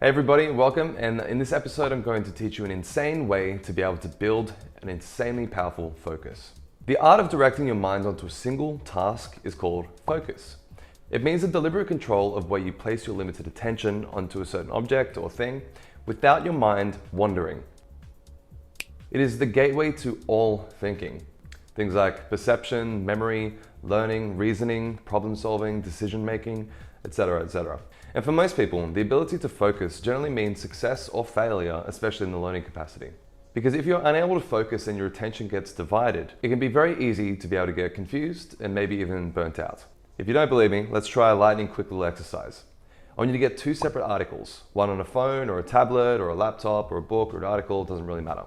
Hey everybody, welcome, and in this episode I'm going to teach you an insane way to be able to build an insanely powerful focus. The art of directing your mind onto a single task is called focus. It means the deliberate control of where you place your limited attention onto a certain object or thing without your mind wandering. It is the gateway to all thinking. Things like perception, memory, learning, reasoning, problem solving, decision making, etc., etc. And for most people, the ability to focus generally means success or failure, especially in the learning capacity. Because if you're unable to focus and your attention gets divided, it can be very easy to be able to get confused and maybe even burnt out. If you don't believe me, let's try a lightning quick little exercise. I want you to get two separate articles, one on a phone or a tablet or a laptop or a book or an article, it doesn't really matter.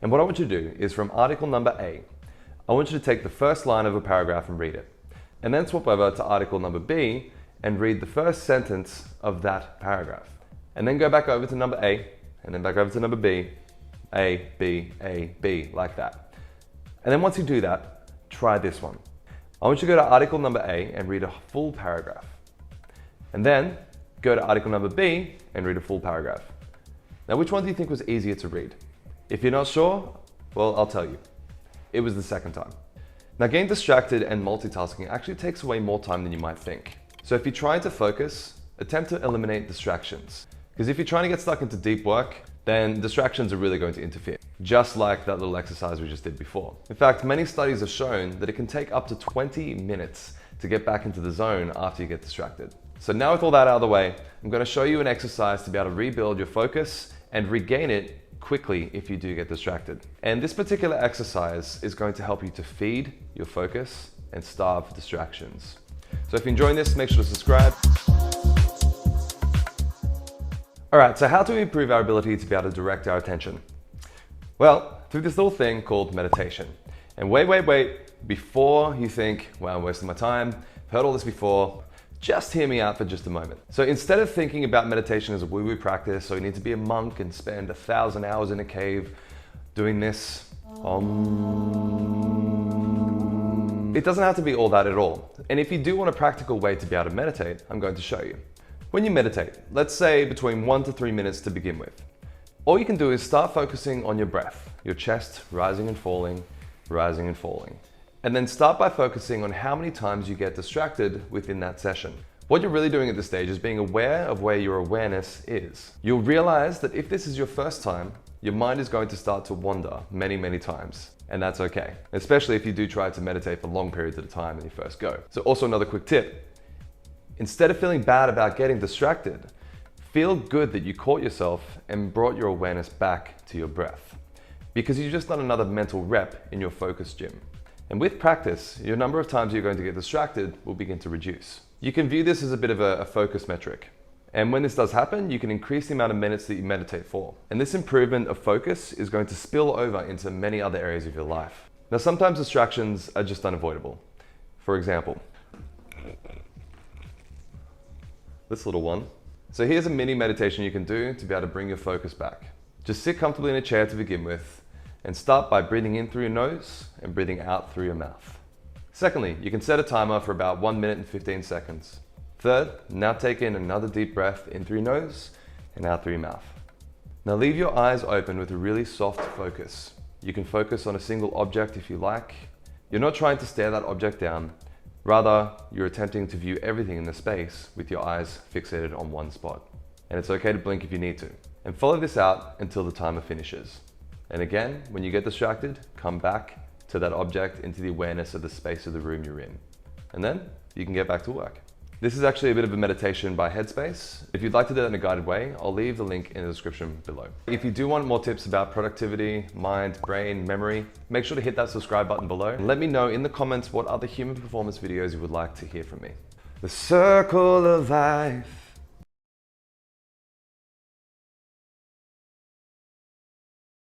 And what I want you to do is from article number A, I want you to take the first line of a paragraph and read it. And then swap over to article number B and read the first sentence of that paragraph. And then go back over to number A, and then back over to number B, A, B, like that. And then once you do that, try this one. I want you to go to article number A and read a full paragraph. And then go to article number B and read a full paragraph. Now, which one do you think was easier to read? If you're not sure, well, I'll tell you. It was the second time. Now, getting distracted and multitasking actually takes away more time than you might think. So if you're trying to focus, attempt to eliminate distractions. Because if you're trying to get stuck into deep work, then distractions are really going to interfere. Just like that little exercise we just did before. In fact, many studies have shown that it can take up to 20 minutes to get back into the zone after you get distracted. So now with all that out of the way, I'm going to show you an exercise to be able to rebuild your focus and regain it quickly if you do get distracted. And this particular exercise is going to help you to feed your focus and starve distractions. So if you're enjoying this, make sure to subscribe. All right, so how do we improve our ability to be able to direct our attention? Well, through this little thing called meditation. And wait, before you think, well, I'm wasting my time, I've heard all this before, just hear me out for just a moment. So instead of thinking about meditation as a woo-woo practice, so you need to be a monk and spend 1,000 hours in a cave doing this, it doesn't have to be all that at all. And if you do want a practical way to be able to meditate, I'm going to show you. When you meditate, let's say between 1 to 3 minutes to begin with, all you can do is start focusing on your breath, your chest rising and falling, rising and falling. And then start by focusing on how many times you get distracted within that session. What you're really doing at this stage is being aware of where your awareness is. You'll realize that if this is your first time, your mind is going to start to wander many times. And that's okay, especially if you do try to meditate for long periods at a time when you first go. So also another quick tip, instead of feeling bad about getting distracted, feel good that you caught yourself and brought your awareness back to your breath, because you've just done another mental rep in your focus gym. And with practice, your number of times you're going to get distracted will begin to reduce. You can view this as a bit of a focus metric. And when this does happen, you can increase the amount of minutes that you meditate for. And this improvement of focus is going to spill over into many other areas of your life. Now, sometimes distractions are just unavoidable. For example, this little one. So here's a mini meditation you can do to be able to bring your focus back. Just sit comfortably in a chair to begin with and start by breathing in through your nose and breathing out through your mouth. Secondly, you can set a timer for about 1 minute and 15 seconds. Third, now take in another deep breath in through your nose and out through your mouth. Now leave your eyes open with a really soft focus. You can focus on a single object if you like. You're not trying to stare that object down. Rather, you're attempting to view everything in the space with your eyes fixated on one spot. And it's okay to blink if you need to. And follow this out until the timer finishes. And again, when you get distracted, come back to that object into the awareness of the space of the room you're in. And then you can get back to work. This is actually a bit of a meditation by Headspace. If you'd like to do that in a guided way, I'll leave the link in the description below. If you do want more tips about productivity, mind, brain, memory, make sure to hit that subscribe button below. And let me know in the comments what other human performance videos you would like to hear from me. The circle of life